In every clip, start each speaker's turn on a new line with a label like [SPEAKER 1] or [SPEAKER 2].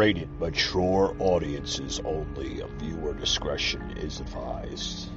[SPEAKER 1] rated mature audiences only. Viewer discretion is advised.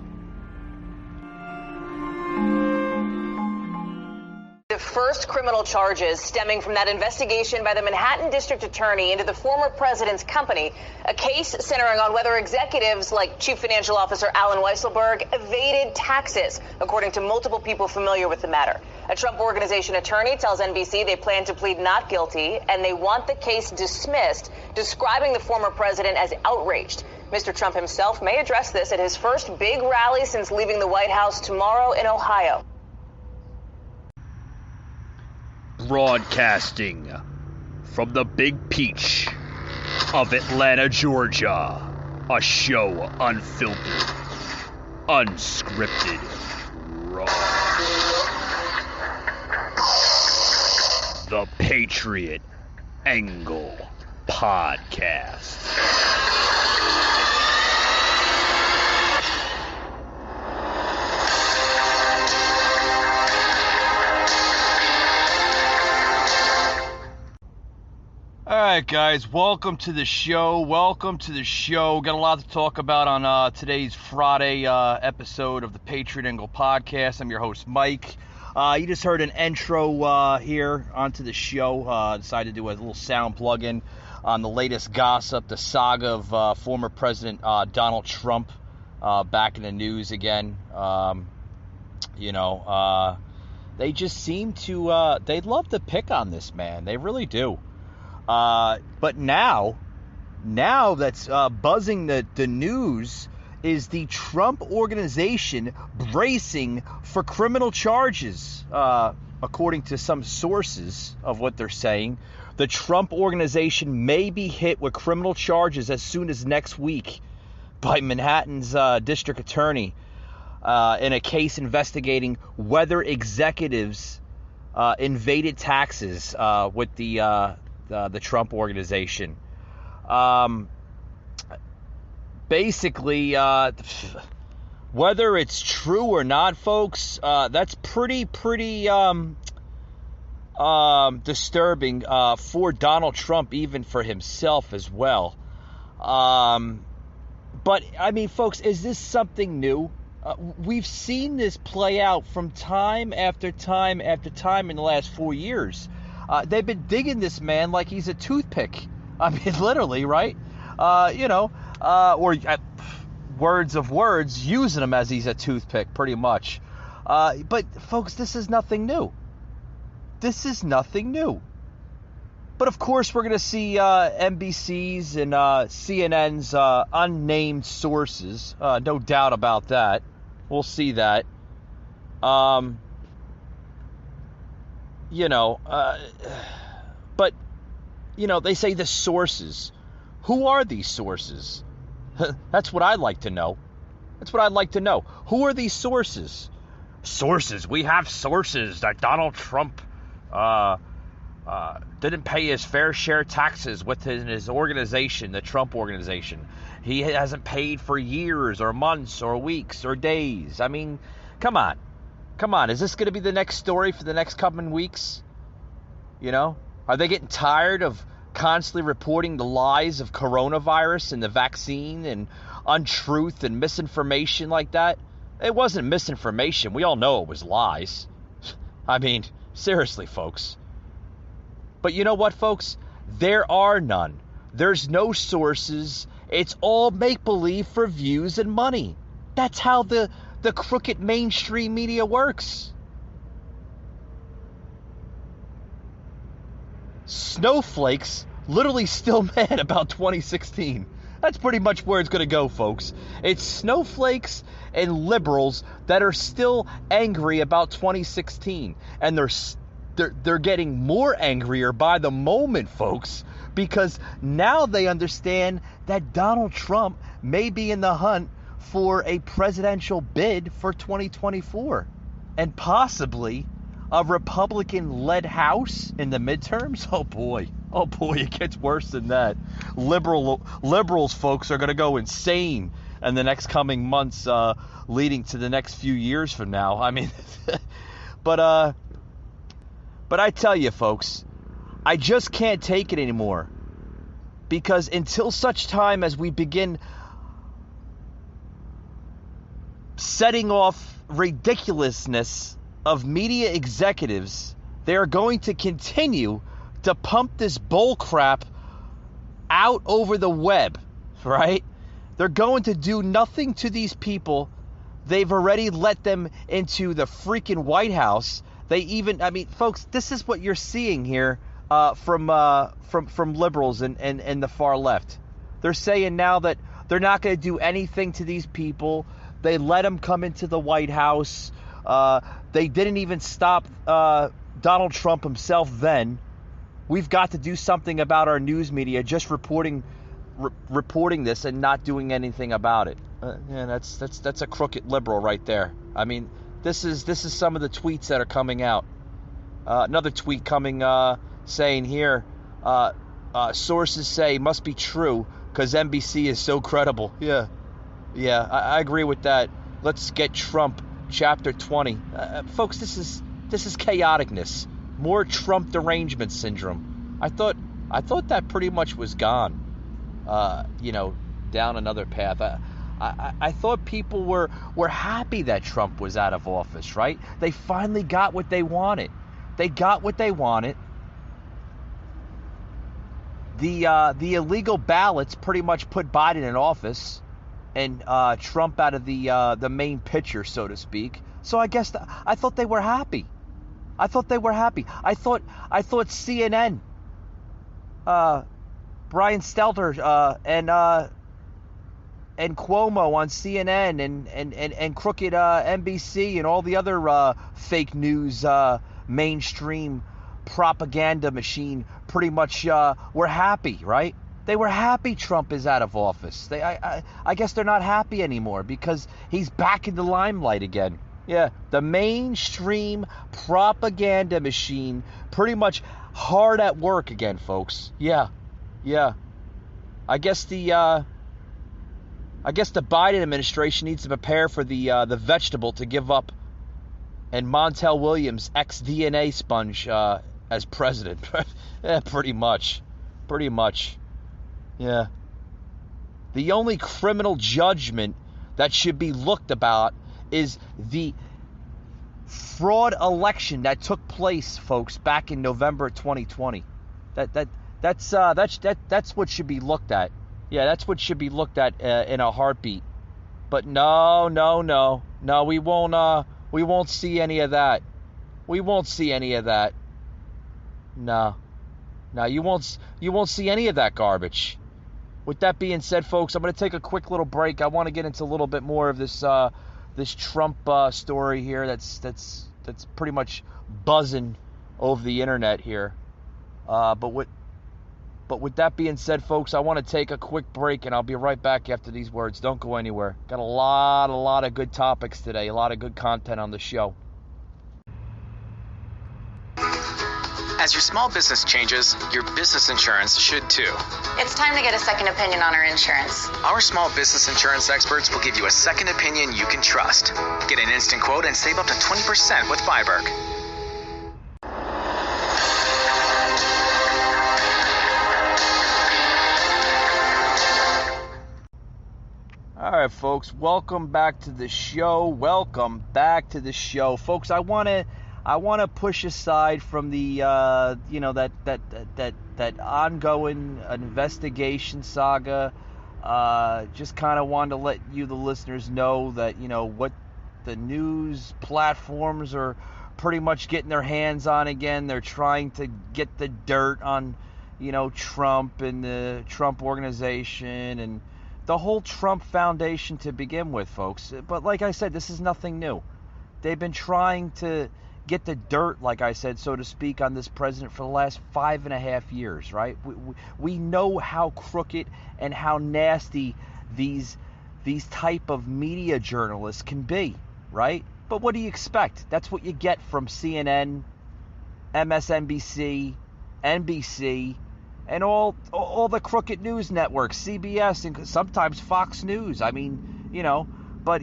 [SPEAKER 2] The first criminal charges stemming from that investigation by the Manhattan District Attorney into the former president's company, a case centering on whether executives like Chief Financial Officer Alan Weisselberg evaded taxes, according to multiple people familiar with the matter. A Trump Organization attorney tells NBC they plan to plead not guilty and they want the case dismissed, describing the former president as outraged. Mr. Trump himself may address this at his first big rally since leaving the White House tomorrow in Ohio.
[SPEAKER 1] Broadcasting from the Big Peach of Atlanta, Georgia. A show unfiltered, unscripted, raw. The Patriot Angle Podcast. All right, guys, welcome to the show. Got a lot to talk about on today's Friday episode of the Patriot Angle Podcast. I'm your host, Mike. You just heard an intro here onto the show. Decided to do a little sound plug-in on the latest gossip, the saga of former President Donald Trump back in the news again. They just seem to, they love to pick on this man. They really do. But now that's buzzing the news is the Trump Organization bracing for criminal charges. According to some sources of what they're saying, the Trump Organization may be hit with criminal charges as soon as next week by Manhattan's district attorney in a case investigating whether executives invaded taxes with the Trump Organization. Basically, whether it's true or not, folks, that's pretty disturbing for Donald Trump, even for himself as well. But, I mean, folks, is this something new? We've seen this play out from time after time after time in the last 4 years. They've been digging this man like he's a toothpick. I mean, literally, right? Or words of words, using him as he's a toothpick, pretty much. But, folks, this is nothing new. But, of course, we're going to see NBC's and CNN's unnamed sources. No doubt about that. We'll see that. But, they say the sources. Who are these sources? That's what I'd like to know. Who are these sources? Sources. We have sources that Donald Trump didn't pay his fair share taxes within his organization, the Trump Organization. He hasn't paid for years or months or weeks or days. I mean, come on. Is this going to be the next story for the next coming weeks? Are they getting tired of constantly reporting the lies of coronavirus and the vaccine and untruth and misinformation like that? It wasn't misinformation. We all know it was lies. I mean, seriously, folks. But you know what, folks? There are none. There's no sources. It's all make-believe for views and money. That's how the crooked mainstream media works. Snowflakes literally still mad about 2016. That's pretty much where it's going to go, folks. It's snowflakes and liberals that are still angry about 2016. And they're getting more angrier by the moment, folks, because now they understand that Donald Trump may be in the hunt for a presidential bid for 2024 and possibly a Republican-led House in the midterms. Oh boy, it gets worse than that. Liberals, folks, are going to go insane in the next coming months, leading to the next few years from now. I mean, but I tell you, folks, I just can't take it anymore. Because until such time as we begin setting off ridiculousness of media executives, they are going to continue to pump this bull crap out over the web, right? They're going to do nothing to these people. They've already let them into the freaking White House. They even, I mean, folks, this is what you're seeing here from liberals and the far left. They're saying now that they're not going to do anything to these people. They let them come into the White House. They didn't even stop Donald Trump himself then. We've got to do something about our news media just reporting this and not doing anything about it. Yeah, that's a crooked liberal right there. I mean, this is some of the tweets that are coming out. Another tweet coming saying here, sources say must be true because NBC is so credible. Yeah, I agree with that. Let's get Trump, chapter 20. Folks, this is chaoticness. More Trump derangement syndrome. I thought that pretty much was gone. Down another path. I thought people were happy that Trump was out of office, right? They finally got what they wanted. They got what they wanted. The illegal ballots pretty much put Biden in office and Trump out of the main picture, so to speak. So I guess I thought they were happy. I thought CNN, Brian Stelter, and Cuomo on CNN and crooked NBC and all the other fake news mainstream propaganda machine pretty much were happy, right? They were happy Trump is out of office. I guess they're not happy anymore because he's back in the limelight again. Yeah, the mainstream propaganda machine pretty much hard at work again, folks. Yeah. I guess the Biden administration needs to prepare for the vegetable to give up and Montel Williams ex-DNA sponge as president. Yeah, pretty much. Yeah. The only criminal judgment that should be looked about is the fraud election that took place, folks, back in November 2020. That's what should be looked at. Yeah, that's what should be looked at in a heartbeat. But no, we won't see any of that. We won't see any of that. No, you won't see any of that garbage. With that being said, folks, I'm going to take a quick little break. I want to get into a little bit more of this Trump story here that's pretty much buzzing over the internet here. But with that being said, folks, I want to take a quick break, and I'll be right back after these words. Don't go anywhere. Got a lot of good topics today, a lot of good content on the show.
[SPEAKER 3] As your small business changes, your business insurance should too.
[SPEAKER 4] It's time to get a second opinion on our insurance.
[SPEAKER 3] Our small business insurance experts will give you a second opinion you can trust. Get an instant quote and save up to 20% with Byberg.
[SPEAKER 1] All right, folks, welcome back to the show. Folks, I want to push aside from the that ongoing investigation saga. Just kind of wanted to let you, the listeners, know that what the news platforms are pretty much getting their hands on again. They're trying to get the dirt on Trump and the Trump organization and the whole Trump Foundation to begin with, folks. But like I said, this is nothing new. They've been trying to get the dirt, like I said, so to speak, on this president for the last 5.5 years, right? We know how crooked and how nasty these type of media journalists can be, right? But what do you expect? That's what you get from CNN, MSNBC, NBC, and all the crooked news networks, CBS, and sometimes Fox News. I mean, but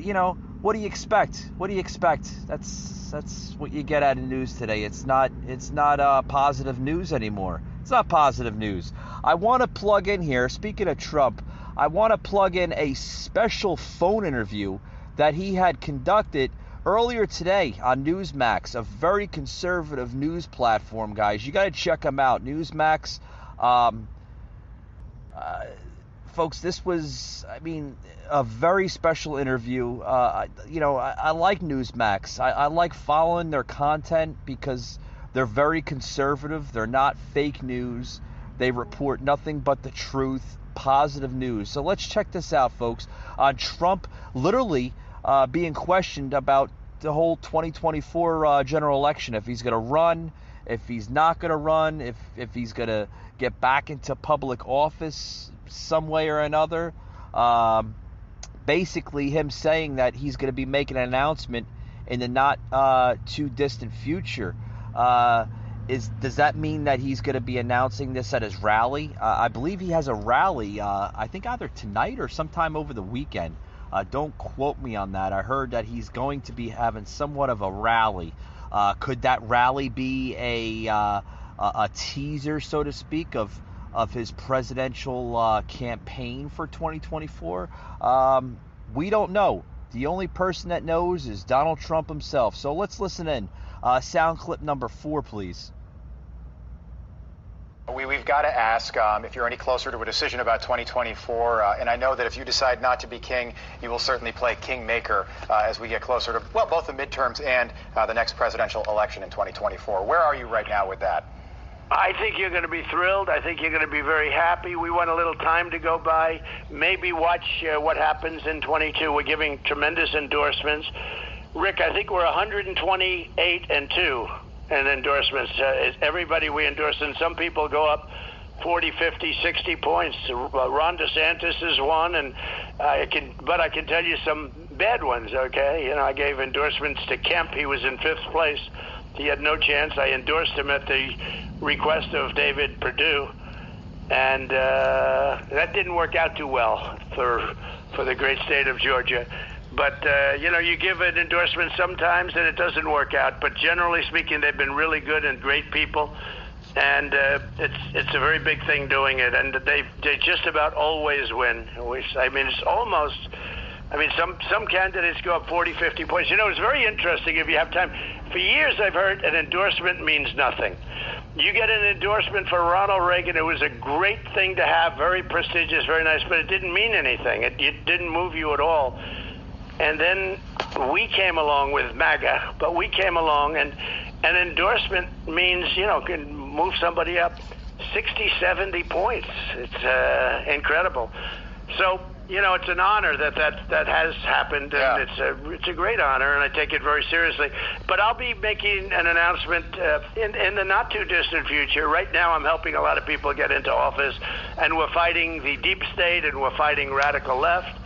[SPEAKER 1] what do you expect? What do you expect? That's what you get out of news today. It's not positive news anymore. It's not positive news. I want to plug in here, speaking of Trump, I want to plug in a special phone interview that he had conducted earlier today on Newsmax, a very conservative news platform, guys. You got to check them out. Newsmax, folks, this was, a very special interview. I like Newsmax. I like following their content because they're very conservative. They're not fake news. They report nothing but the truth, positive news. So let's check this out, folks. On Trump literally being questioned about the whole 2024 general election, if he's going to run, if he's not going to run, if he's going to get back into public office some way or another. Basically him saying that he's going to be making an announcement in the not too distant future. Does that mean that he's going to be announcing this at his rally? I believe he has a rally, I think either tonight or sometime over the weekend. Don't quote me on that. I heard that he's going to be having somewhat of a rally. Could that rally be a teaser, so to speak, of his presidential campaign for 2024? We don't know. The only person that knows is Donald Trump himself. So let's listen in. Sound clip number 4, please.
[SPEAKER 5] We've got to ask if you're any closer to a decision about 2024. And I know that if you decide not to be king, you will certainly play kingmaker as we get closer to, well, both the midterms and the next presidential election in 2024. Where are you right now with that?
[SPEAKER 6] I think you're going to be thrilled. I think you're going to be very happy. We want a little time to go by. Maybe watch what happens in 22. We're giving tremendous endorsements. Rick, I think we're 128-2 in endorsements. Everybody we endorse, and some people go up 40, 50, 60 points. Ron DeSantis is one, and I can tell you some bad ones, okay? I gave endorsements to Kemp. He was in 5th place. He had no chance. I endorsed him at the request of David Perdue, and that didn't work out too well for the great state of Georgia. But, you give an endorsement sometimes and it doesn't work out. But generally speaking, they've been really good and great people. And it's a very big thing doing it. And they just about always win. It's almost, some candidates go up 40, 50 points. It's very interesting if you have time. For years, I've heard an endorsement means nothing. You get an endorsement for Ronald Reagan. It was a great thing to have, very prestigious, very nice, but it didn't mean anything. It didn't move you at all. And then we came along with MAGA, but we came along, and an endorsement means, can move somebody up 60, 70 points. It's incredible. So, it's an honor that has happened, and it's a great honor, and I take it very seriously. But I'll be making an announcement in the not-too-distant future. Right now I'm helping a lot of people get into office, and we're fighting the deep state, and we're fighting radical left.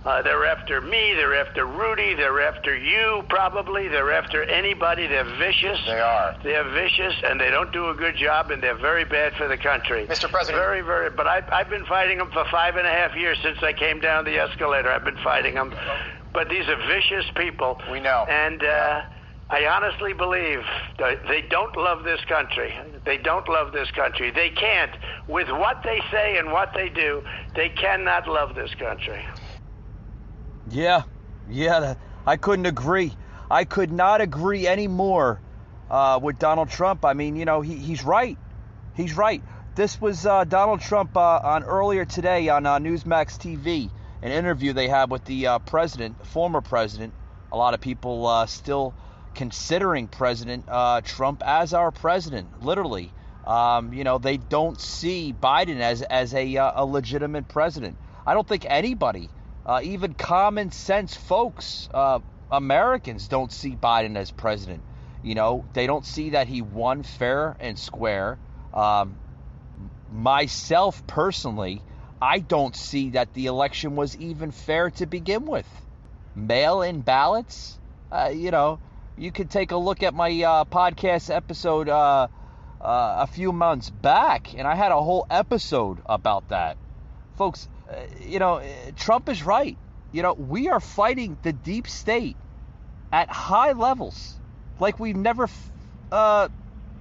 [SPEAKER 6] They're after me, they're after Rudy, they're after you probably, they're after anybody. They're vicious.
[SPEAKER 5] They are.
[SPEAKER 6] They're vicious, and they don't do a good job, and they're very bad for the country.
[SPEAKER 5] Mr. President.
[SPEAKER 6] Very, very, but I've been fighting them for 5.5 years since I came down the escalator. I've been fighting them. But these are vicious people.
[SPEAKER 5] We know.
[SPEAKER 6] And I honestly believe that they don't love this country. They don't love this country. They can't. With what they say and what they do, they cannot love this country.
[SPEAKER 1] Yeah, I couldn't agree. I could not agree any more with Donald Trump. He's right. He's right. This was Donald Trump on earlier today on Newsmax TV, an interview they had with the former president. A lot of people still considering President Trump as our president, literally. They don't see Biden as a legitimate president. I don't think anybody, even common sense folks, Americans, don't see Biden as president. They don't see that he won fair and square. Myself personally, I don't see that the election was even fair to begin with. Mail-in ballots, you could take a look at my podcast episode a few months back, and I had a whole episode about that. Folks, Trump is right. we are fighting the deep state at high levels like we've never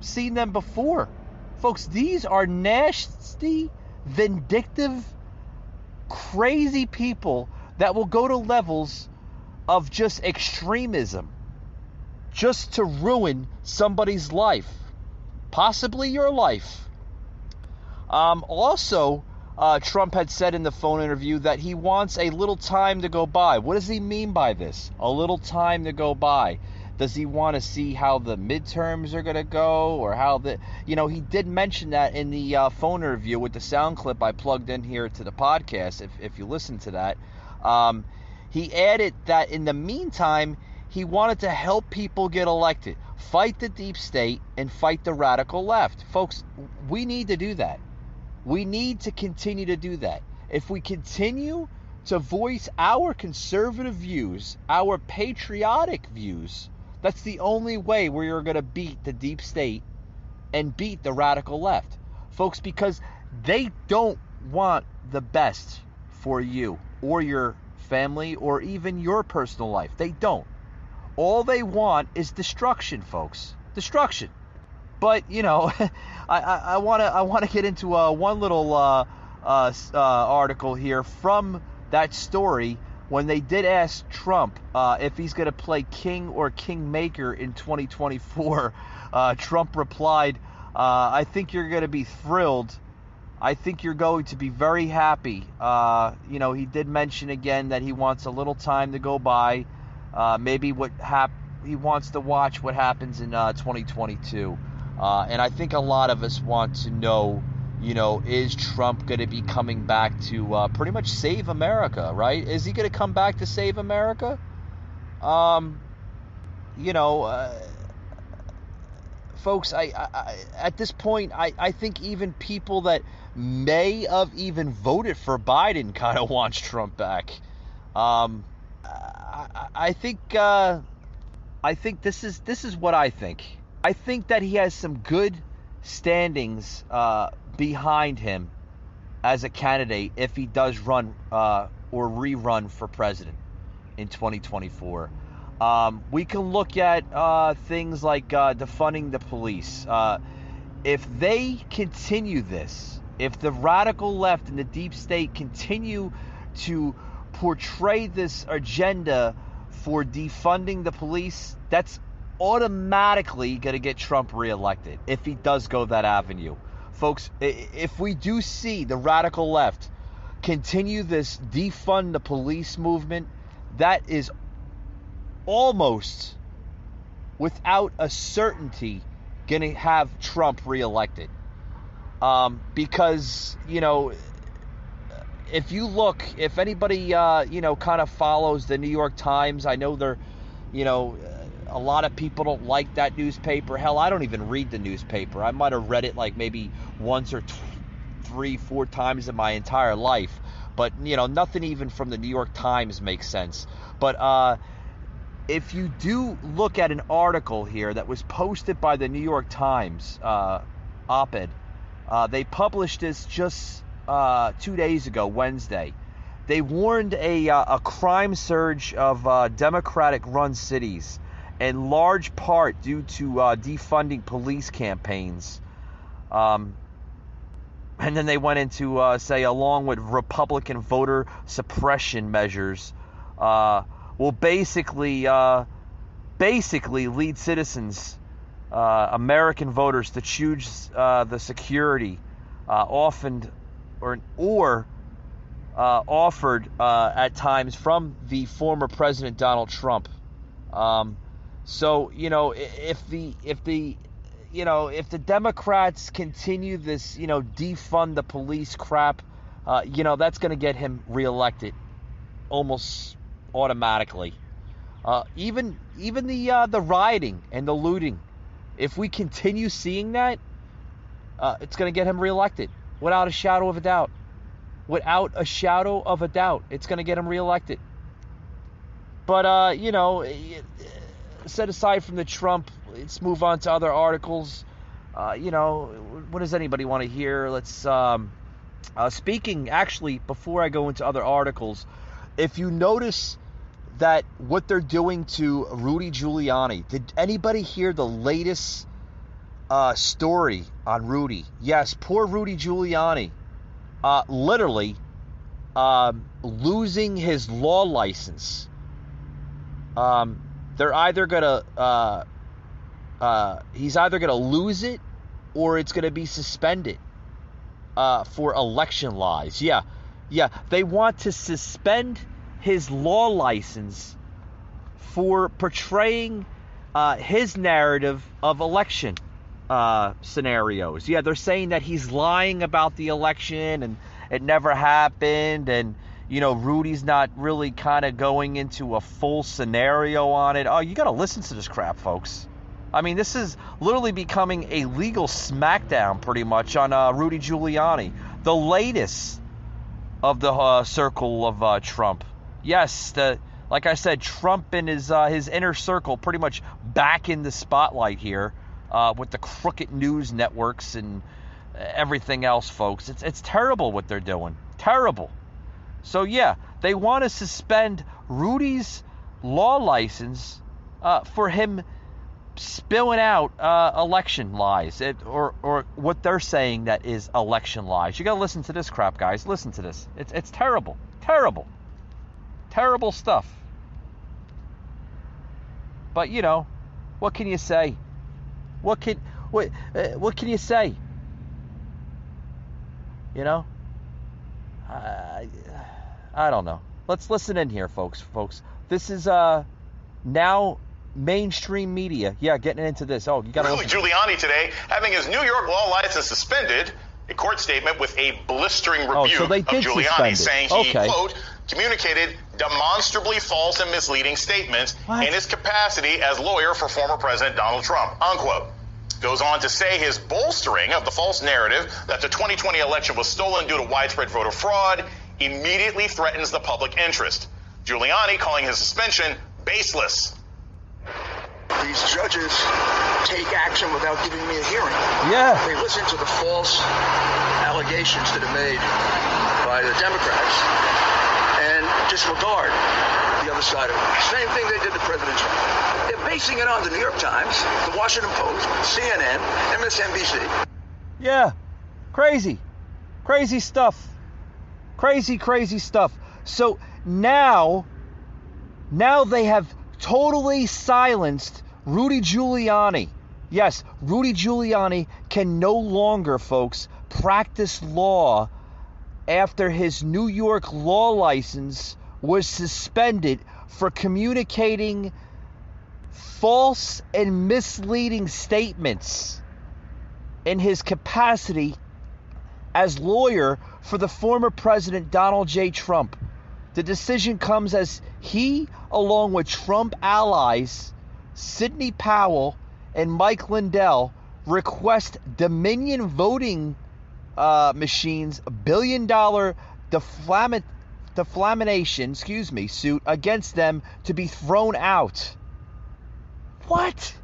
[SPEAKER 1] seen them before. Folks, these are nasty, vindictive, crazy people that will go to levels of just extremism just to ruin somebody's life, possibly your life. Also, Trump had said in the phone interview that he wants a little time to go by. What does he mean by this? A little time to go by. Does he want to see how the midterms are going to go, or how he did mention that in the phone interview with the sound clip I plugged in here to the podcast, if you listen to that. He added that in the meantime, he wanted to help people get elected, fight the deep state, and fight the radical left. Folks, we need to do that. We need to continue to do that. If we continue to voice our conservative views, our patriotic views, that's the only way we are going to beat the deep state and beat the radical left. Folks, because they don't want the best for you or your family or even your personal life. They don't. All they want is destruction, folks. Destruction. But, I want to get into one little article here from that story when they did ask Trump if he's going to play king or kingmaker in 2024. Trump replied, I think you're going to be thrilled. I think you're going to be very happy. He did mention again that he wants a little time to go by. Maybe he wants to watch what happens in 2022. And I think a lot of us want to know, is Trump going to be coming back to pretty much save America, right? Is he going to come back to save America? Folks, I at this point, I think even people that may have even voted for Biden kind of wants Trump back. I think this is what I think. I think that he has some good standings behind him as a candidate if he does run or rerun for president in 2024. We can look at things like defunding the police. If they continue this, if the radical left and the deep state continue to portray this agenda for defunding the police, that's automatically going to get Trump reelected if he does go that avenue. Folks, if we do see the radical left continue this defund the police movement, that is almost without a certainty going to have Trump reelected. Because, if anybody, kind of follows the New York Times, I know they're, a lot of people don't like that newspaper. Hell, I don't even read the newspaper. I might have read it like maybe once or 3-4 times in my entire life. But, nothing even from the New York Times makes sense. But if you do look at an article here that was posted by the New York Times op-ed, they published this just 2 days ago, Wednesday. They warned a crime surge of Democratic-run cities, in large part due to defunding police campaigns. And then they went into, say, along with Republican voter suppression measures, will basically lead citizens, American voters, to choose the security offered at times from the former President Donald Trump. So if the Democrats continue this defund the police crap, that's going to get him reelected almost automatically. Even the rioting and the looting, if we continue seeing that, it's going to get him reelected without a shadow of a doubt. Without a shadow of a doubt, it's going to get him reelected. But set aside from the Trump, let's move on to other articles. What does anybody want to hear? Let's speaking, actually, before I go into other articles, if you notice that what they're doing to Rudy Giuliani, did anybody hear the latest story on Rudy? Yes, poor Rudy Giuliani, literally losing his law license. They're either gonna he's either gonna lose it or it's gonna be suspended for election lies. Yeah, they want to suspend his law license for portraying his narrative of election scenarios. Yeah, they're saying that he's lying about the election and it never happened, and Rudy's not really kind of going into a full scenario on it. Oh, you got to listen to this crap, folks. I mean, this is literally becoming a legal smackdown pretty much on Rudy Giuliani, the latest of the circle of Trump. Yes, like I said, Trump and his inner circle pretty much back in the spotlight here with the crooked news networks and everything else, folks. It's terrible what they're doing. Terrible. So, yeah, they want to suspend Rudy's law license for him spilling out election lies, or what they're saying that is election lies. You got to listen to this crap, guys. Listen to this. It's terrible. Terrible. Terrible stuff. But, what can you say? What can you say? I don't know. Let's listen in here, folks. This is now mainstream media. Yeah, getting into this. Oh, you got to
[SPEAKER 7] Rudy Giuliani today having his New York law license suspended. A court statement with a blistering rebuke of Giuliani saying he, quote, communicated demonstrably false and misleading statements in his capacity as lawyer for former President Donald Trump, unquote. Goes on to say his bolstering of the false narrative that the 2020 election was stolen due to widespread voter fraud immediately threatens the public interest. Giuliani calling his suspension baseless.
[SPEAKER 8] These judges take action without giving me a hearing.
[SPEAKER 1] Yeah.
[SPEAKER 8] They listen to the false allegations that are made by the Democrats and disregard the other side of it. Same thing they did to President Trump. They're basing it on the New York Times, the Washington Post, CNN, MSNBC.
[SPEAKER 1] Yeah. Crazy. Crazy stuff. Crazy stuff. So now they have totally silenced Rudy Giuliani. Yes, Rudy Giuliani can no longer, folks, practice law after his New York law license was suspended for communicating false and misleading statements in his capacity as lawyer for the former President Donald J. Trump. The decision comes as he, along with Trump allies Sidney Powell and Mike Lindell, request Dominion voting machines $1 billion defamation suit against them to be thrown out. What?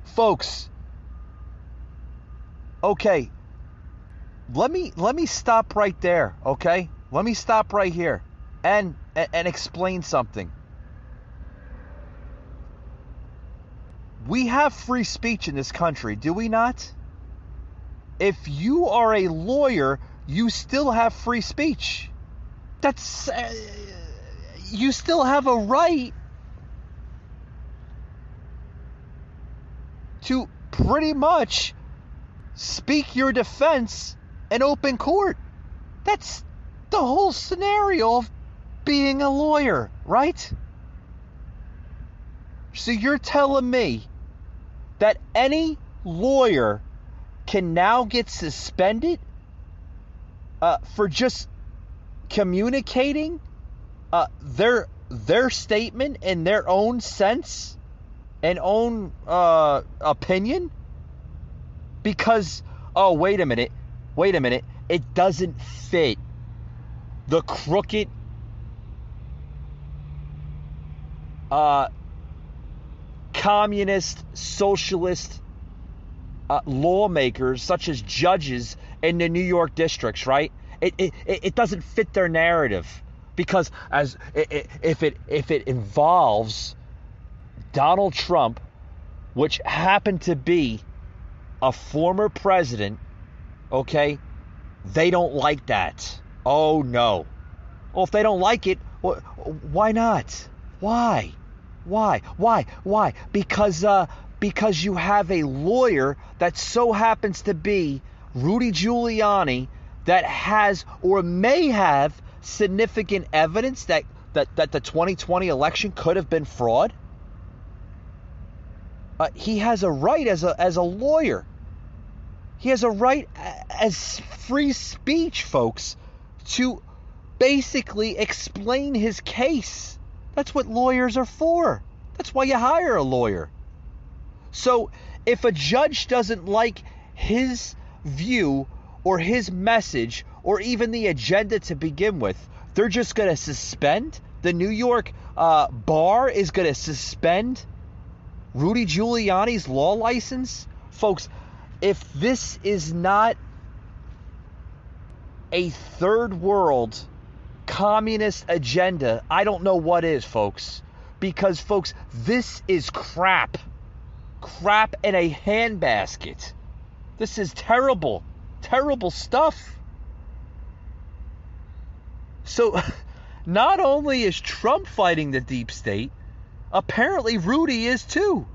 [SPEAKER 1] Folks. Okay. Let me stop right there, okay? Let me stop right here and explain something. We have free speech in this country, do we not? If you are a lawyer, you still have free speech. That's you still have a right to pretty much speak your defense in open court. That's the whole scenario of being a lawyer, right? So you're telling me that any lawyer can now get suspended for just communicating their statement in their own sense and own opinion? Because, oh, wait a minute, it doesn't fit the crooked communist, socialist lawmakers, such as judges in the New York districts, right? It doesn't fit their narrative Because if it involves Donald Trump, which happened to be a former president, okay, they don't like that. Oh, no. Well, if they don't like it, why not? Why? Because you have a lawyer that so happens to be Rudy Giuliani that has or may have significant evidence that the 2020 election could have been fraud. He has a right as a lawyer. He has a right as free speech, folks, to basically explain his case. That's what lawyers are for. That's why you hire a lawyer. So if a judge doesn't like his view or his message or even the agenda to begin with, they're just going to suspend. The New York bar is going to suspend Rudy Giuliani's law license. Folks, if this is not a third world communist agenda, I don't know what is, folks. Because, folks, this is crap. Crap in a handbasket. This is terrible. Terrible stuff. So, not only is Trump fighting the deep state, apparently Rudy is too.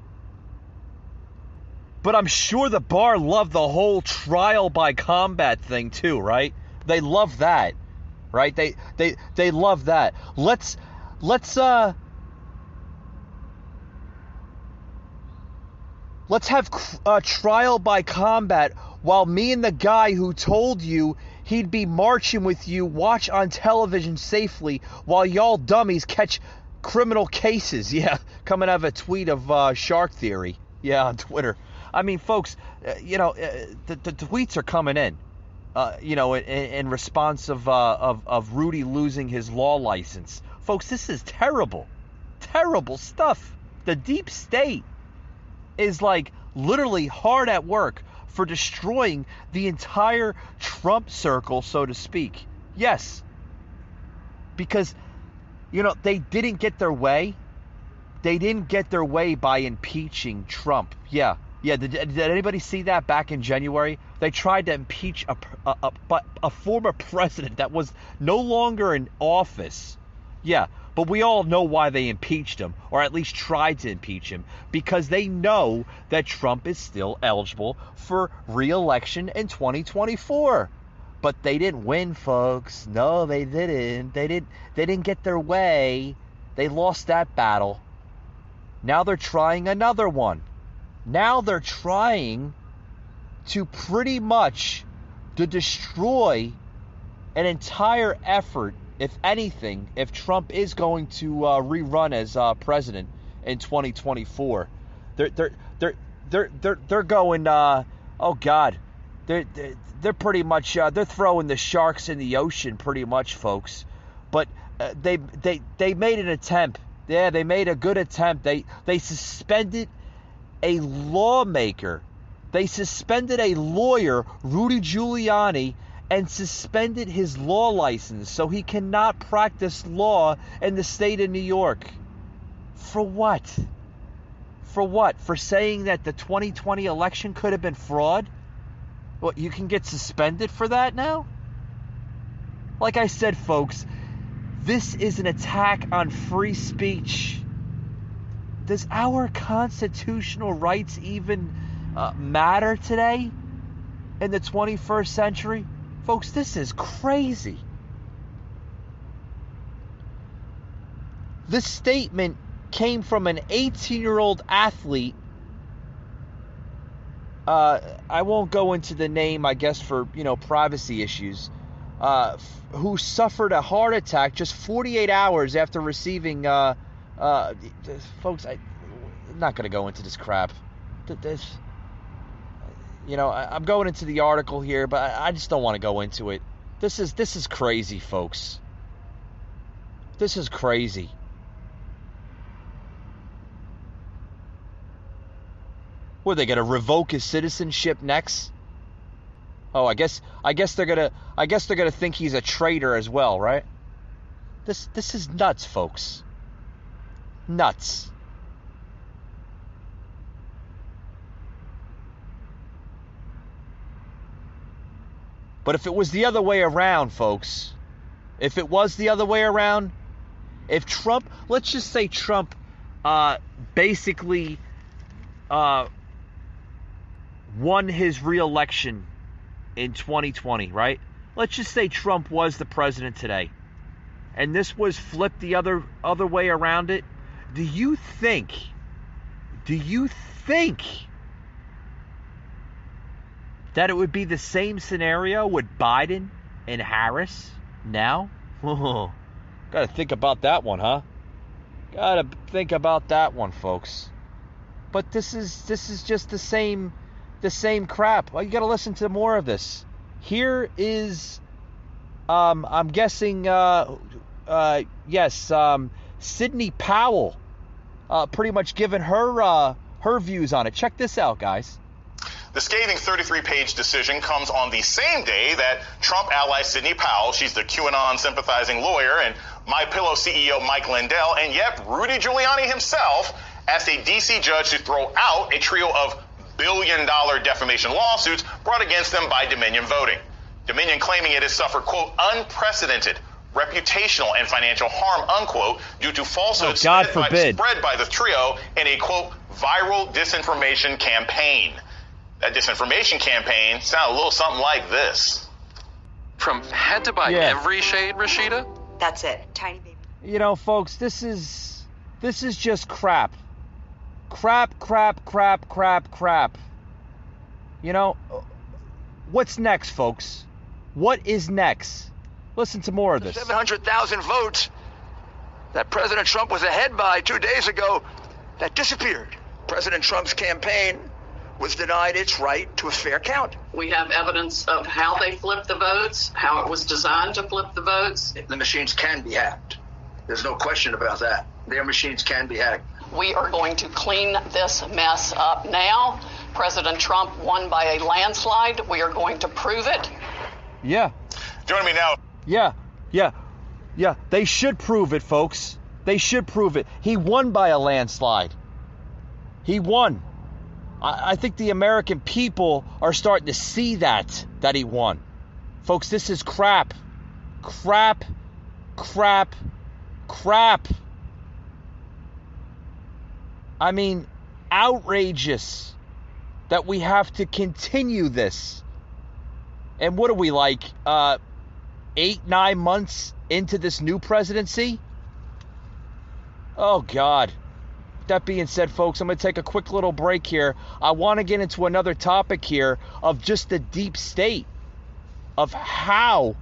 [SPEAKER 1] But I'm sure the bar loved the whole trial by combat thing too, right? They love that, right? They love that. Let's have trial by combat while me and the guy who told you he'd be marching with you watch on television safely while y'all dummies catch criminal cases. Yeah, coming out of a tweet of Shark Theory. Yeah, on Twitter. I mean, folks, the tweets are coming in, in response of Rudy losing his law license. Folks, this is terrible. Terrible stuff. The deep state is like literally hard at work for destroying the entire Trump circle, so to speak. Yes. Because, they didn't get their way. They didn't get their way by impeaching Trump. Yeah. Did anybody see that back in January? They tried to impeach a former president that was no longer in office. Yeah. But we all know why they impeached him, or at least tried to impeach him, because they know that Trump is still eligible for re-election in 2024. But they didn't win, folks. No, they didn't. They didn't get their way. They lost that battle. Now they're trying another one. Now they're trying to pretty much to destroy an entire effort, if anything, if Trump is going to rerun as president in 2024. They're going. Oh God, they're pretty much they're throwing the sharks in the ocean, pretty much, folks. But they made an attempt. Yeah, they made a good attempt. They suspended a lawmaker. They suspended a lawyer, Rudy Giuliani, and suspended his law license so he cannot practice law in the state of New York. For what? For what? For saying that the 2020 election could have been fraud? What, you can get suspended for that now? Like I said, folks, this is an attack on free speech. Does our constitutional rights even matter today in the 21st century? Folks, this is crazy. This statement came from an 18-year-old athlete. I won't go into the name, I guess, for privacy issues. Who suffered a heart attack just 48 hours after receiving. Folks, I'm not going to go into this crap. I'm going into the article here, but I just don't want to go into it. This is crazy, folks. This is crazy. What, are they going to revoke his citizenship next? Oh, I guess they're gonna think he's a traitor as well, right? This is nuts, folks. Nuts. But if it was the other way around, folks, if it was the other way around, if Trump, let's just say Trump basically won his re-election in 2020, right? Let's just say Trump was the president today, and this was flipped the other way around it. Do you think that it would be the same scenario with Biden and Harris now? Gotta think about that one, huh? Gotta think about that one, folks. But this is just the same crap. Well, you gotta listen to more of this. Here is, I'm guessing, Sidney Powell, pretty much giving her views on it. Check this out, guys.
[SPEAKER 7] The scathing 33-page decision comes on the same day that Trump ally Sidney Powell, she's the QAnon sympathizing lawyer, and MyPillow CEO Mike Lindell, and yet Rudy Giuliani himself asked a D.C. judge to throw out a trio of billion-dollar defamation lawsuits brought against them by Dominion Voting. Dominion claiming it has suffered, quote, unprecedented reputational and financial harm, unquote, due to falsehoods spread by the trio in a, quote, viral disinformation campaign. That disinformation campaign sounded a little something like this.
[SPEAKER 9] From had to buy every shade, Rashida?
[SPEAKER 10] That's it. Tiny baby.
[SPEAKER 1] You know, folks, this is just crap. Crap. You know, what's next, folks? What is next? Listen to more of this.
[SPEAKER 8] 700,000 votes that President Trump was ahead by 2 days ago, that disappeared. President Trump's campaign was denied its right to a fair count.
[SPEAKER 11] We have evidence of how they flipped the votes, how it was designed to flip the votes.
[SPEAKER 8] The machines can be hacked. There's no question about that. Their machines can be hacked.
[SPEAKER 11] We are going to clean this mess up now. President Trump won by a landslide. We are going to prove it.
[SPEAKER 1] Yeah.
[SPEAKER 7] Joining me now.
[SPEAKER 1] Yeah. They should prove it, folks. They should prove it. He won by a landslide. He won. I think the American people are starting to see that he won. Folks, this is crap. Crap. I mean, outrageous that we have to continue this. And what are we, like 8-9 months into this new presidency? Oh, God. That being said, folks, I'm going to take a quick little break here. I want to get into another topic here of just the deep state of how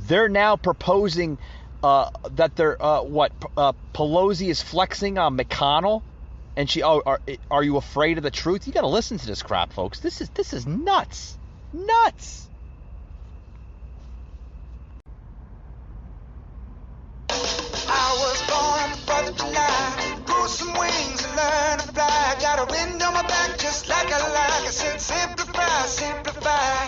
[SPEAKER 1] they're now proposing that they're Pelosi is flexing on McConnell, and she are you afraid of the truth? You got to listen to this crap, folks. This is nuts.
[SPEAKER 12] I was born on the 4th of July. Grew some wings and learned to fly. Got a wind on my back just like I like. I said simplify.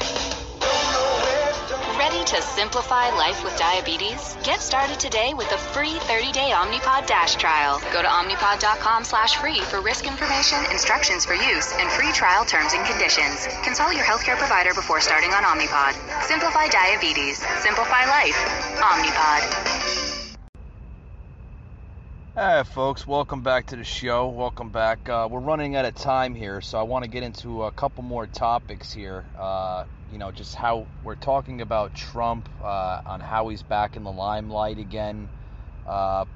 [SPEAKER 12] Don't know where to go.
[SPEAKER 13] Ready to simplify life with diabetes? Get started today with a free 30-day Omnipod DASH trial. Go to omnipod.com/free for risk information, instructions for use, and free trial terms and conditions. Consult your healthcare provider before starting on Omnipod. Simplify diabetes. Simplify life. Omnipod.
[SPEAKER 1] Hey folks, welcome back to the show. Welcome back. We're running out of time here, so I want to get into a couple more topics here. Just how we're talking about Trump, on how he's back in the limelight again.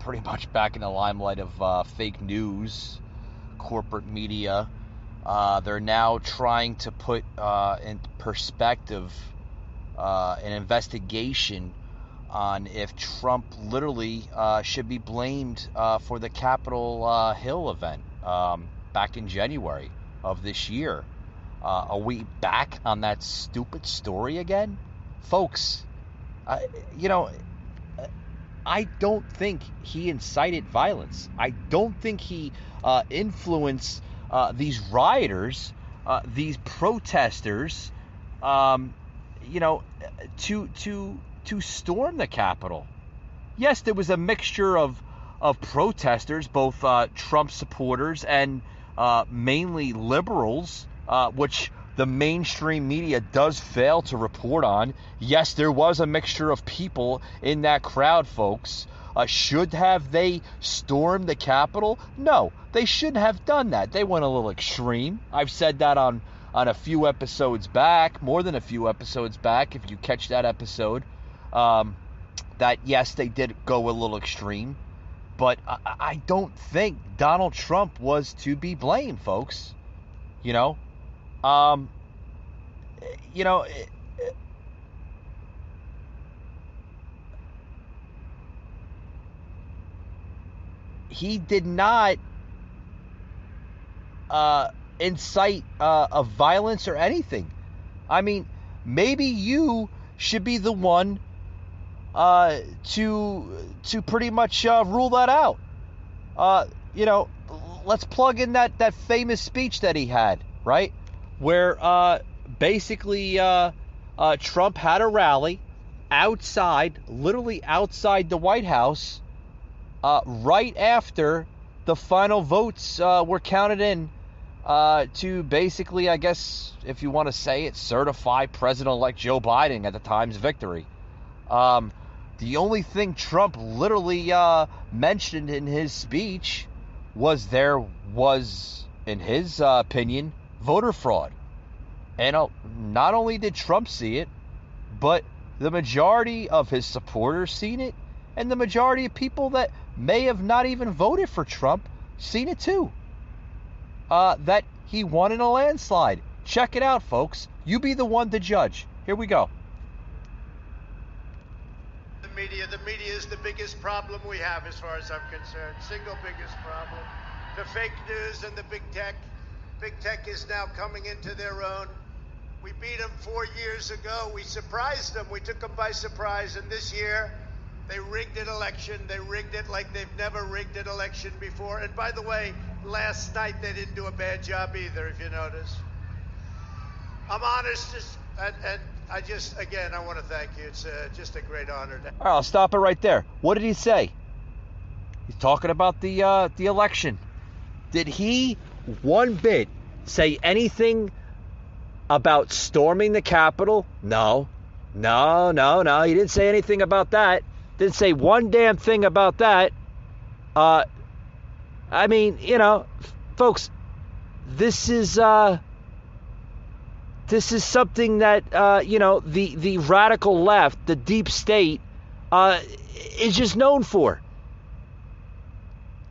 [SPEAKER 1] Pretty much back in the limelight of fake news, corporate media. They're now trying to put in perspective an investigation on if Trump literally should be blamed for the Capitol Hill event back in January of this year. Are we back on that stupid story again? Folks, I don't think he incited violence. I don't think he influenced these rioters, these protesters, to storm the Capitol. yes, there was a mixture of protesters, both Trump supporters and mainly liberals, which the mainstream media does fail to report on. Yes, there was a mixture of people in that crowd, folks. Should have they stormed the Capitol? No, they shouldn't have done that. They went a little extreme. I've said that on a few episodes back, more than a few episodes back, if you catch that episode, that yes, they did go a little extreme. But I don't think Donald Trump was to be blamed, folks. You know? He did not incite of violence or anything. I mean, maybe you should be the one to pretty much rule that out. Let's plug in that famous speech that he had, right? Where basically Trump had a rally outside, literally outside the White House, right after the final votes were counted in to basically, I guess, if you want to say it, certify President-elect Joe Biden at the time's victory. The only thing Trump literally mentioned in his speech was there was, in his opinion, voter fraud. And not only did Trump see it, but the majority of his supporters seen it, and the majority of people that may have not even voted for Trump seen it too. That he won in a landslide. Check it out, folks. You be the one to judge. Here we go.
[SPEAKER 10] The media is the biggest problem we have as far as I'm concerned. Single biggest problem. The fake news and the big tech. Big tech is now coming into their own. We beat them 4 years ago. We surprised them. We took them by surprise. And this year, they rigged an election. They rigged it like they've never rigged an election before. And by the way, last night they didn't do a bad job either, if you notice. I'm honest, and I want to thank you. It's just a great honor.
[SPEAKER 1] All right, I'll stop it right there. What did he say? He's talking about the election. Did he one bit say anything about storming the Capitol? No. He didn't say anything about that. Didn't say one damn thing about that. I mean, folks, this is something that, the radical left, the deep state, is just known for.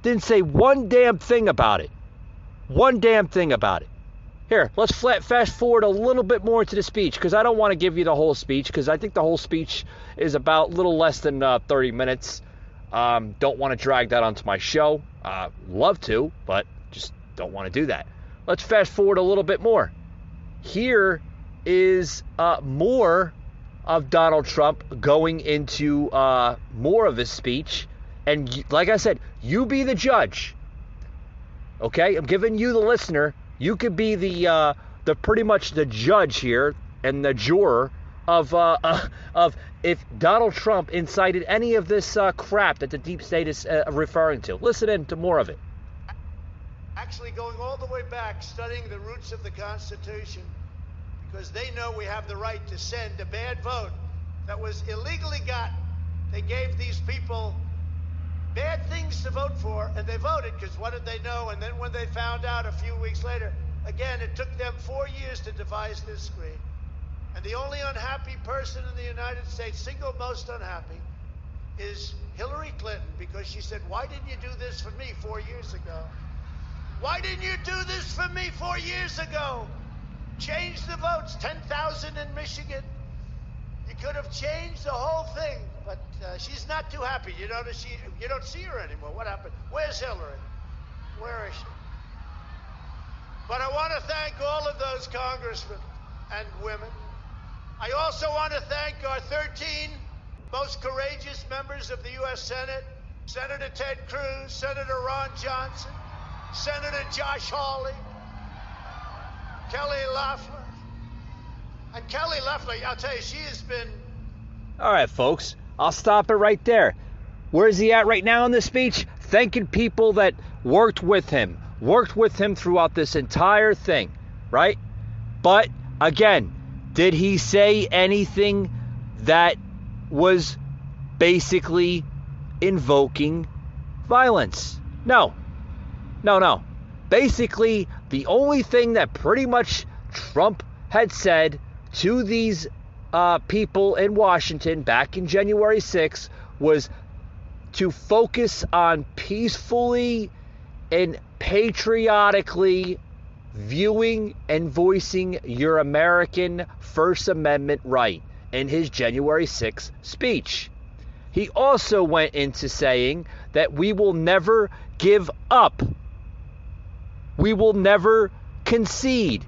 [SPEAKER 1] Didn't say one damn thing about it. One damn thing about it. Here, let's fast forward a little bit more to the speech, because I don't want to give you the whole speech, because I think the whole speech is about a little less than 30 minutes. Don't want to drag that onto my show. Love to, but just don't want to do that. Let's fast forward a little bit more. Here is more of Donald Trump going into more of his speech. And like I said, you be the judge. Okay? I'm giving you, the listener, you could be the pretty much the judge here and the juror of if Donald Trump incited any of this crap that the deep state is referring to. Listen in to more of it.
[SPEAKER 10] Actually going all the way back, studying the roots of the Constitution, because they know we have the right to send a bad vote that was illegally gotten. They gave these people bad things to vote for, and they voted, because what did they know? And then when they found out a few weeks later, again, it took them 4 years to devise this screen. And the only unhappy person in the United States, single most unhappy, is Hillary Clinton, because she said, why didn't you do this for me 4 years ago? Why didn't you do this for me 4 years ago? Change the votes, 10,000 in Michigan. You could have changed the whole thing, but she's not too happy. You notice you don't see her anymore. What happened? Where's Hillary? Where is she? But I want to thank all of those congressmen and women. I also want to thank our 13 most courageous members of the U.S. Senate, Senator Ted Cruz, Senator Ron Johnson, Senator Josh Hawley, Kelly Loeffler. And Kelly Loeffler, I'll tell you, she has been...
[SPEAKER 1] All right, folks, I'll stop it right there. Where is he at right now in this speech? Thanking people that worked with him throughout this entire thing, right? But again, did he say anything that was basically invoking violence? No. Basically, the only thing that pretty much Trump had said to these people in Washington back in January 6th was to focus on peacefully and patriotically viewing and voicing your American First Amendment right in his January 6th speech. He also went into saying that we will never give up. We will never concede,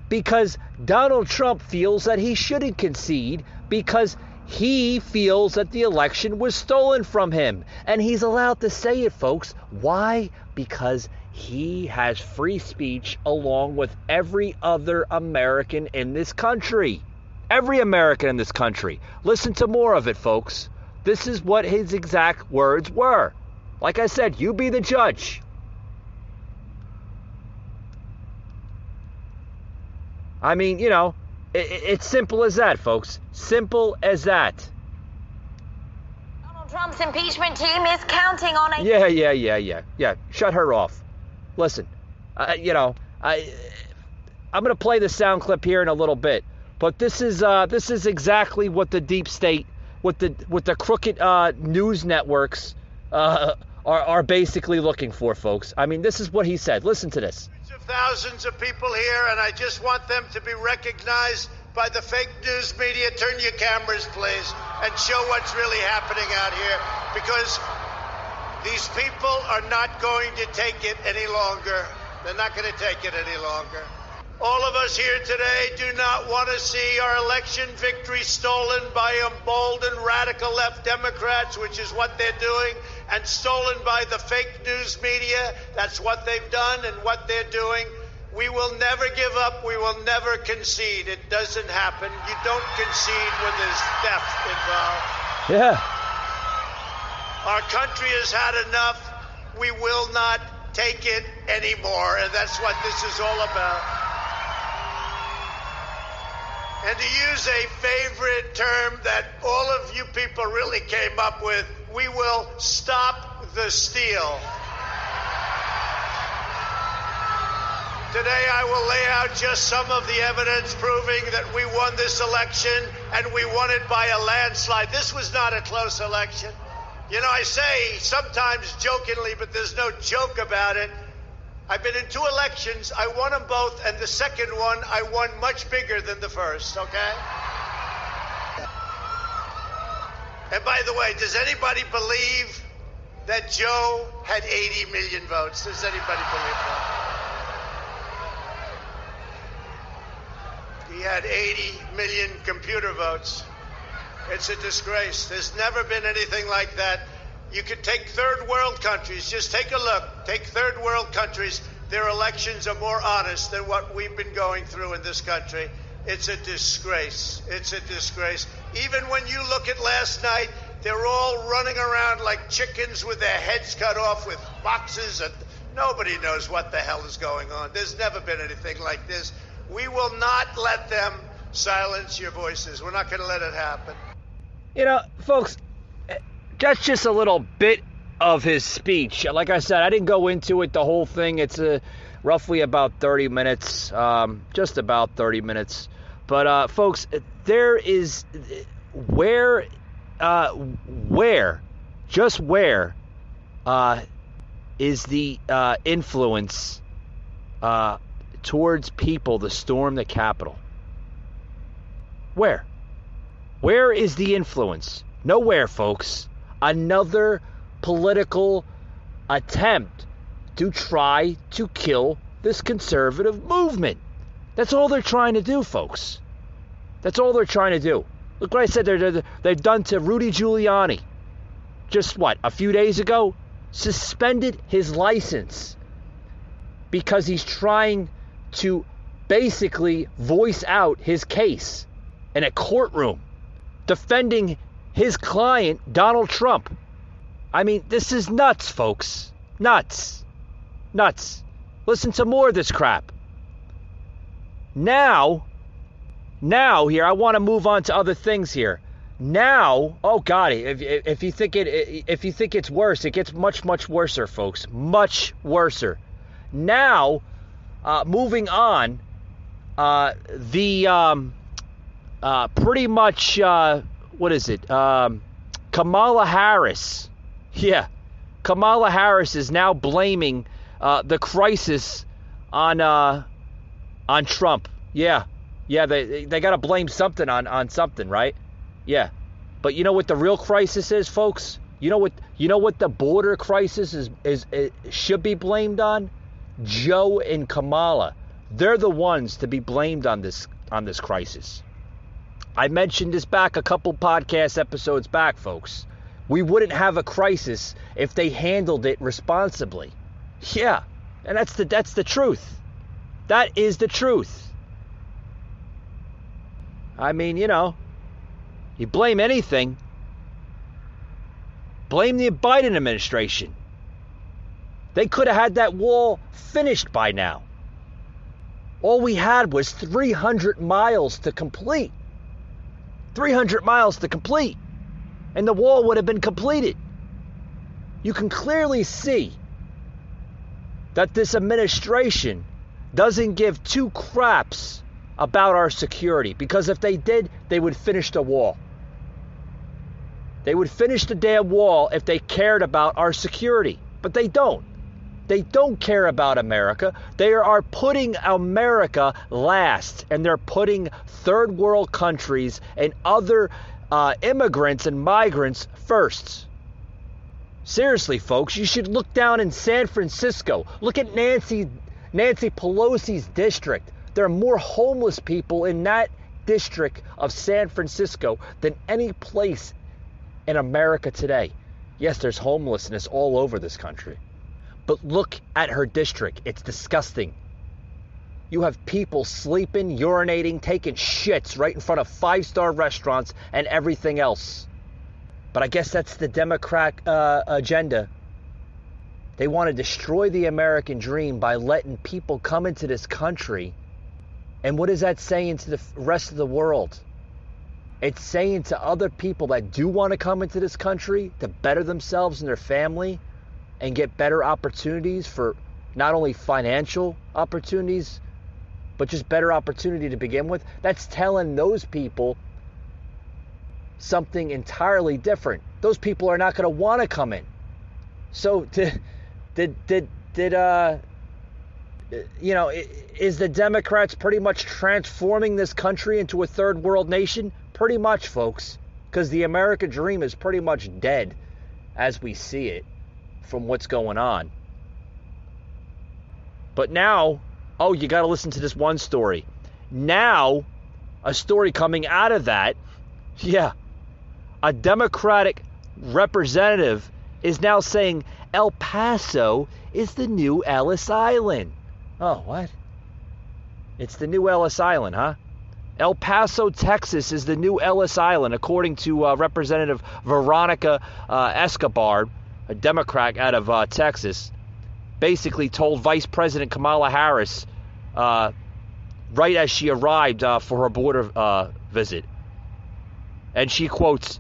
[SPEAKER 1] because Donald Trump feels that he shouldn't concede because he feels that the election was stolen from him. And he's allowed to say it, folks. Why? Because he has free speech along with every other American in this country. Every American in this country. Listen to more of it, folks. This is what his exact words were. Like I said, you be the judge. I mean, you know, it's simple as that, folks. Simple as that.
[SPEAKER 14] Donald Trump's impeachment team is counting on a...
[SPEAKER 1] Yeah. Shut her off. Listen, I'm going to play the sound clip here in a little bit, but this is exactly what the deep state, what the crooked news networks are basically looking for, folks. I mean, this is what he said. Listen to this.
[SPEAKER 10] Thousands of people here, and I just want them to be recognized by the fake news media. Turn your cameras, please, and show what's really happening out here, because these people are not going to take it any longer. They're not going to take it any longer. All of us here today do not want to see our election victory stolen by emboldened radical left Democrats, which is what they're doing, and stolen by the fake news media. That's what they've done and what they're doing. We will never give up. We will never concede. It doesn't happen. You don't concede when there's theft involved.
[SPEAKER 1] Yeah.
[SPEAKER 10] Our country has had enough. We will not take it anymore, and that's what this is all about. And to use a favorite term that all of you people really came up with, we will stop the steal. Today I will lay out just some of the evidence proving that we won this election, and we won it by a landslide. This was not a close election. You know, I say sometimes jokingly, but there's no joke about it. I've been in 2 elections. I won them both, and the second one I won much bigger than the first, okay? And by the way, does anybody believe that Joe had 80 million votes? Does anybody believe that? He had 80 million computer votes. It's a disgrace. There's never been anything like that. You could take third world countries. Just take a look. Take third world countries. Their elections are more honest than what we've been going through in this country. It's a disgrace. It's a disgrace. Even when you look at last night, they're all running around like chickens with their heads cut off with boxes. And nobody knows what the hell is going on. There's never been anything like this. We will not let them silence your voices. We're not going to let it happen.
[SPEAKER 1] You know, folks, that's just a little bit of his speech. Like I said, I didn't go into it, the whole thing. It's roughly about 30 minutes, just about 30 minutes. But, folks, there is where is the influence towards people to storm the Capitol? Where? Where is the influence? Nowhere, folks. Another political attempt to try to kill this conservative movement. That's all they're trying to do, folks. That's all they're trying to do. Look what I said they've done to Rudy Giuliani. Just a few days ago? Suspended his license because he's trying to basically voice out his case in a courtroom, defending his client, Donald Trump. I mean, this is nuts, folks. Nuts. Nuts. Listen to more of this crap. Now here, I want to move on to other things here. Now, oh God, if you think it's worse, it gets much worser, folks. Much worser. Now, moving on, pretty much, what is it? Kamala Harris. Yeah, Kamala Harris is now blaming the crisis on Trump. Yeah, they got to blame something on something, right? Yeah, but you know what the real crisis is, folks? You know what the border crisis is should be blamed on? Joe and Kamala. They're the ones to be blamed on this crisis. I mentioned this back a couple podcast episodes back, folks. We wouldn't have a crisis if they handled it responsibly. Yeah, and that's the truth. That is the truth. I mean, you blame anything. Blame the Biden administration. They could have had that wall finished by now. All we had was 300 miles to complete. 300 miles to complete. And the wall would have been completed. You can clearly see that this administration doesn't give two craps about our security. Because if they did, they would finish the wall. They would finish the damn wall if they cared about our security. But they don't. They don't care about America. They are putting America last. And they're putting third world countries and other immigrants and migrants first. Seriously, folks, you should look down in San Francisco. Look at Nancy Pelosi's district. There are more homeless people in that district of San Francisco than any place in America today. Yes, there's homelessness all over this country. But look at her district. It's disgusting. You have people sleeping, urinating, taking shits right in front of 5-star restaurants and everything else. But I guess that's the Democrat agenda. They want to destroy the American dream by letting people come into this country. And what is that saying to the rest of the world? It's saying to other people that do want to come into this country to better themselves and their family and get better opportunities for not only financial opportunities, but just better opportunity to begin with. That's telling those people something entirely different. Those people are not going to want to come in. So is the Democrats pretty much transforming this country into a third world nation? Pretty much, folks, because the American dream is pretty much dead as we see it from what's going on. But now, you got to listen to this one story. Now, a story coming out of that, a Democratic representative is now saying El Paso is the new Ellis Island. Oh, what? It's the new Ellis Island, huh? El Paso, Texas is the new Ellis Island, according to Representative Veronica Escobar, a Democrat out of Texas, basically told Vice President Kamala Harris right as she arrived for her border visit. And she quotes,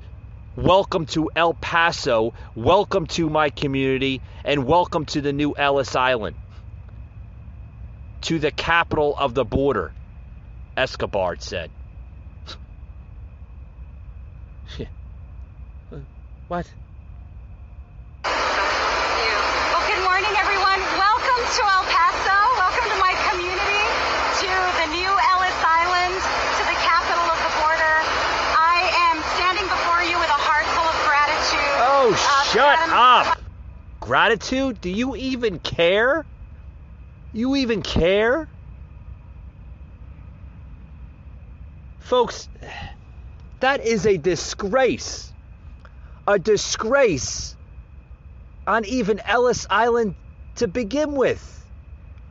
[SPEAKER 1] "Welcome to El Paso, welcome to my community, and welcome to the new Ellis Island, to the capital of the border," Escobar said. What?
[SPEAKER 15] Well, good morning, everyone. Welcome to El Paso. Welcome to my community, to the new Ellis Island, to the capital of the border. I am standing before you with a heart full of gratitude.
[SPEAKER 1] Oh, shut up. Gratitude? Do you even care? You even care? Folks, that is a disgrace. A disgrace on even Ellis Island to begin with.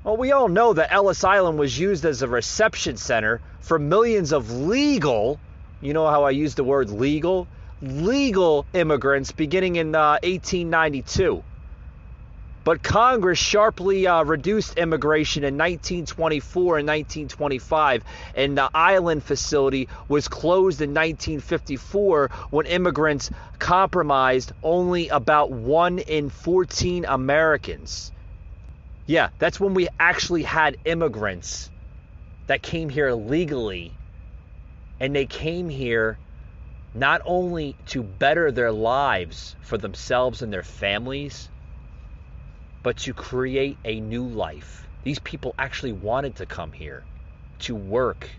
[SPEAKER 1] Well, we all know that Ellis Island was used as a reception center for millions of legal, you know how I use the word legal legal immigrants beginning in 1892. But Congress sharply reduced immigration in 1924 and 1925, and the island facility was closed in 1954 when immigrants comprised only about 1 in 14 Americans. Yeah, that's when we actually had immigrants that came here legally, and they came here not only to better their lives for themselves and their families, but to create a new life. These people actually wanted to come here to work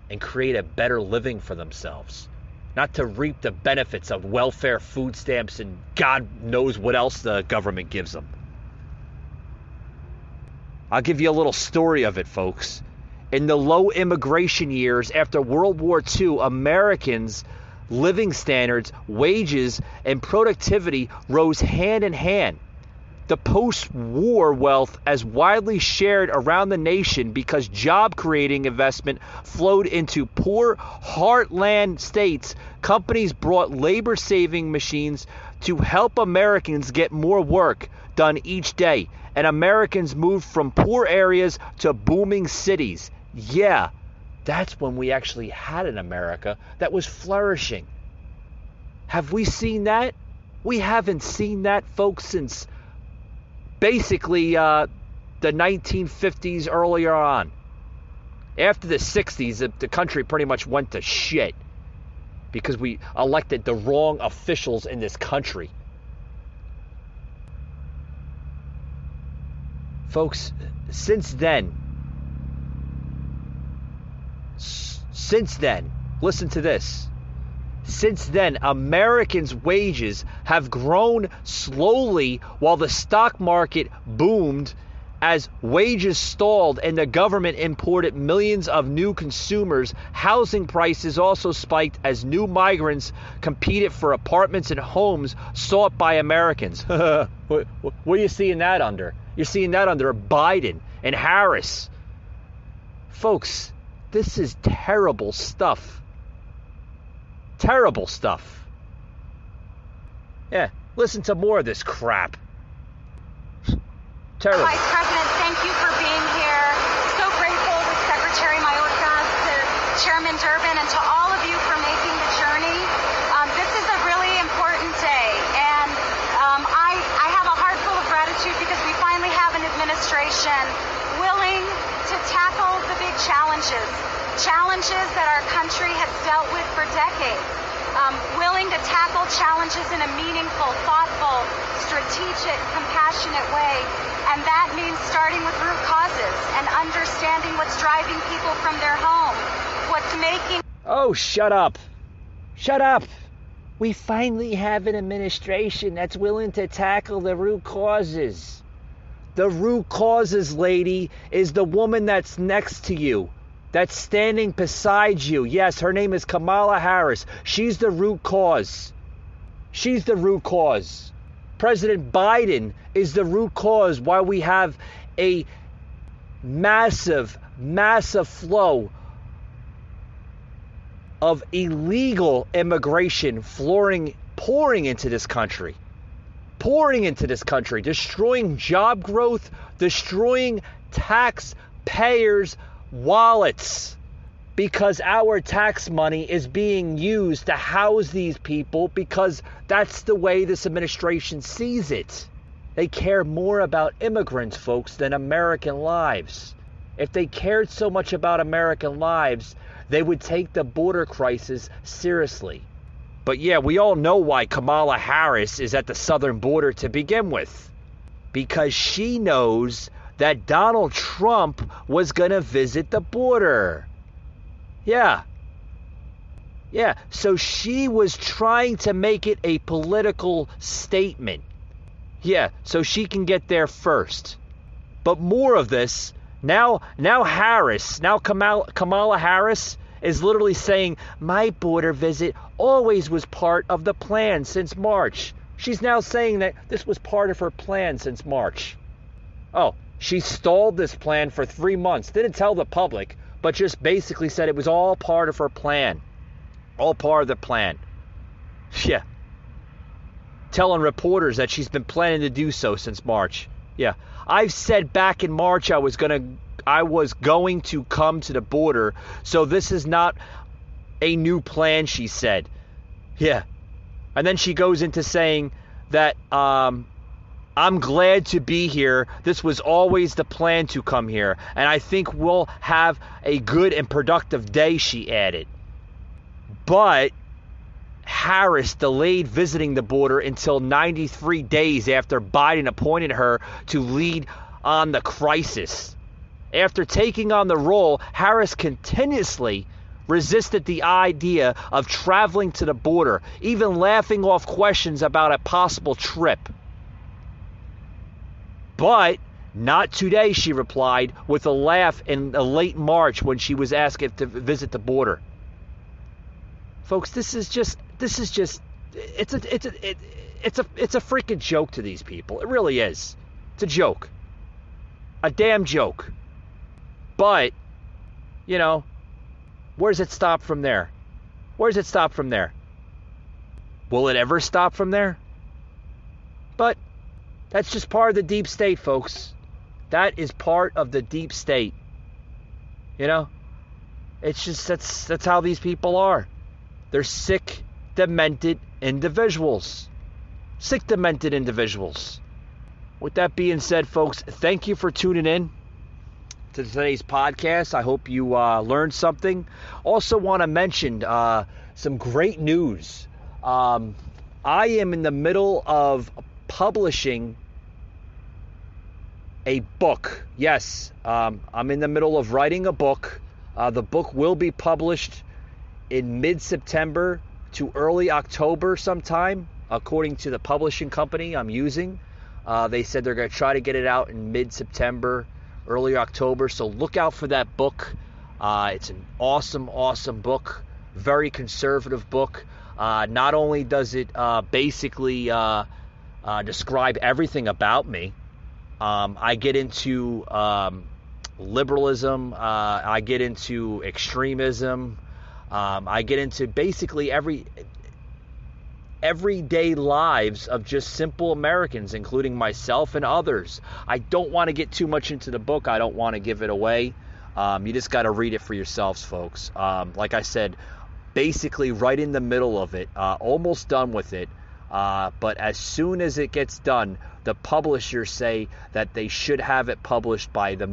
[SPEAKER 1] and create a better living for themselves, not to reap the benefits of welfare, food stamps, and God knows what else the government gives them. I'll give you a little story of it, folks. In the low immigration years after World War II, Americans' living standards, wages, and productivity rose hand in hand. The post-war wealth as widely shared around the nation because job-creating investment flowed into poor heartland states. Companies brought labor-saving machines to help Americans get more work done each day, and Americans moved from poor areas to booming cities. Yeah, that's when we actually had an America that was flourishing. Have we seen that? We haven't seen that, folks, since basically the 1950s earlier on. After the 60s, the country pretty much went to shit because we elected the wrong officials in this country. Folks, since then, listen to this. Since then, Americans' wages have grown slowly while the stock market boomed as wages stalled and the government imported millions of new consumers. Housing prices also spiked as new migrants competed for apartments and homes sought by Americans. What are you seeing that under? You're seeing that under Biden and Harris. Folks, this is terrible stuff. Terrible stuff. Yeah, listen to more of this crap. Terrible.
[SPEAKER 15] Vice President, thank you for being here. So grateful with Secretary Mayorkas, to Chairman Durbin, and to all of you for making the journey. This is a really important day, and I have a heart full of gratitude because we finally have an administration willing to tackle the big challenges that our country has dealt with for decades, willing to tackle challenges in a meaningful, thoughtful, strategic, compassionate way. And that means starting with root causes and understanding what's driving people from their home, what's making...
[SPEAKER 1] Oh, shut up. Shut up. We finally have an administration that's willing to tackle the root causes. The root causes, lady, is the woman that's next to you, that's standing beside you. Yes, her name is Kamala Harris. She's the root cause. She's the root cause. President Biden is the root cause why we have a massive flow of illegal immigration pouring into this country. Destroying job growth, destroying taxpayers' wallets, because our tax money is being used to house these people, because that's the way this administration sees it. They care more about immigrants, folks, than American lives. If they cared so much about American lives, they would take the border crisis seriously. But yeah, we all know why Kamala Harris is at the southern border to begin with. Because she knows that Donald Trump was going to visit the border. Yeah, so she was trying to make it a political statement. Yeah, so she can get there first. But more of this, now Kamala Harris is literally saying, my border visit always was part of the plan since March. She's now saying that this was part of her plan since March. Oh, she stalled this plan for 3 months, didn't tell the public, but just basically said it was all part of her plan. All part of the plan. Yeah. Telling reporters that she's been planning to do so since March. Yeah. I've said back in March I was going to come to the border, so this is not a new plan, she said. Yeah. And then she goes into saying that I'm glad to be here. This was always the plan to come here. And I think we'll have a good and productive day, she added. But Harris delayed visiting the border until 93 days after Biden appointed her to lead on the crisis. After taking on the role, Harris continuously resisted the idea of traveling to the border, even laughing off questions about a possible trip. But not today, she replied, with a laugh in late March when she was asked if to visit the border. Folks, it's a freaking joke to these people. It really is. It's a joke. A damn joke. But, you know, where does it stop from there? Where does it stop from there? Will it ever stop from there? But that's just part of the deep state, folks. That is part of the deep state. You know? It's just, that's how these people are. They're sick, demented individuals. Sick, demented individuals. With that being said, folks, thank you for tuning in to today's podcast. I hope you learned something. Also want to mention some great news. I am in the middle of publishing a book. Yes, I'm in the middle of writing a book. The book will be published in mid-September to early October sometime, according to the publishing company I'm using. They said they're going to try to get it out in mid-September, early October. So look out for that book. It's an awesome, awesome book. Very conservative book. Not only does it basically describe everything about me, I get into liberalism. I get into extremism. I get into basically everyday lives of just simple Americans, including myself and others. I don't want to get too much into the book. I don't want to give it away. You just got to read it for yourselves, folks. Like I said, basically right in the middle of it, almost done with it. But as soon as it gets done, the publishers say that they should have it published by the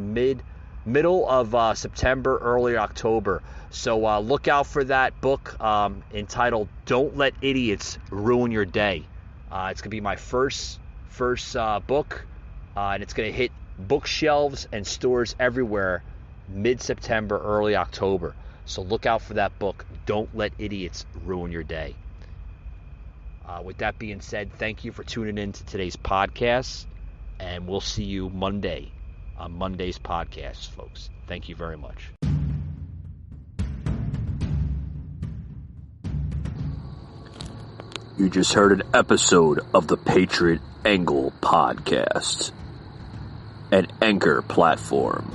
[SPEAKER 1] middle of September, early October. So look out for that book entitled "Don't Let Idiots Ruin Your Day." It's gonna be my first book, and it's gonna hit bookshelves and stores everywhere mid-September, early October. So look out for that book. Don't let idiots ruin your day. With that being said, thank you for tuning in to today's podcast, and we'll see you Monday on Monday's podcast, folks. Thank you very much.
[SPEAKER 16] You just heard an episode of the Patriot Angle Podcast, an Anchor platform.